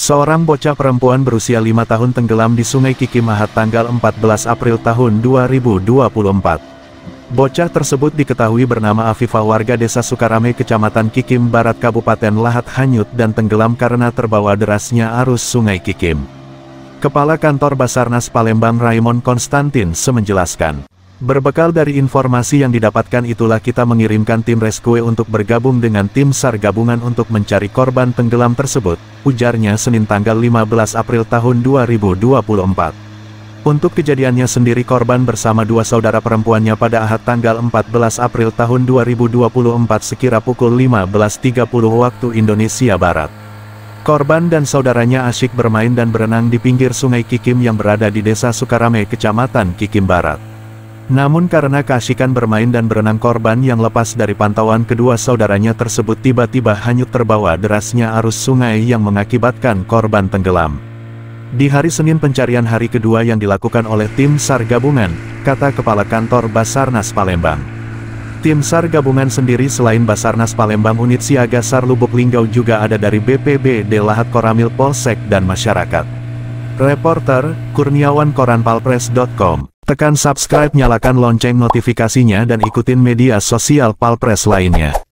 Seorang bocah perempuan berusia 5 tahun tenggelam di Sungai Kikim Ahad tanggal 14 April tahun 2024. Bocah tersebut diketahui bernama Afifah, warga desa Sukarame, Kecamatan Kikim Barat, Kabupaten Lahat, hanyut dan tenggelam karena terbawa derasnya arus Sungai Kikim. Kepala Kantor Basarnas Palembang Raymond Konstantins menjelaskan, berbekal dari informasi yang didapatkan itulah kita mengirimkan tim rescue untuk bergabung dengan tim SAR gabungan untuk mencari korban tenggelam tersebut, ujarnya Senin tanggal 15 April tahun 2024. Untuk kejadiannya sendiri, korban bersama dua saudara perempuannya pada Ahad tanggal 14 April tahun 2024 sekira pukul 15.30 waktu Indonesia Barat. Korban dan saudaranya asyik bermain dan berenang di pinggir Sungai Kikim yang berada di desa Sukarame, Kecamatan Kikim Barat. Namun karena keasyikan bermain dan berenang, korban yang lepas dari pantauan kedua saudaranya tersebut tiba-tiba hanyut terbawa derasnya arus sungai yang mengakibatkan korban tenggelam. Di hari Senin pencarian hari kedua yang dilakukan oleh tim SAR gabungan, kata Kepala Kantor Basarnas Palembang. Tim SAR gabungan sendiri selain Basarnas Palembang, unit siaga SAR Lubuk Linggau juga ada dari BPBD Lahat, Koramil Polsek dan masyarakat. Reporter Kurniawan, koranpalpres.com. Tekan subscribe, nyalakan lonceng notifikasinya dan ikutin media sosial Palpres lainnya.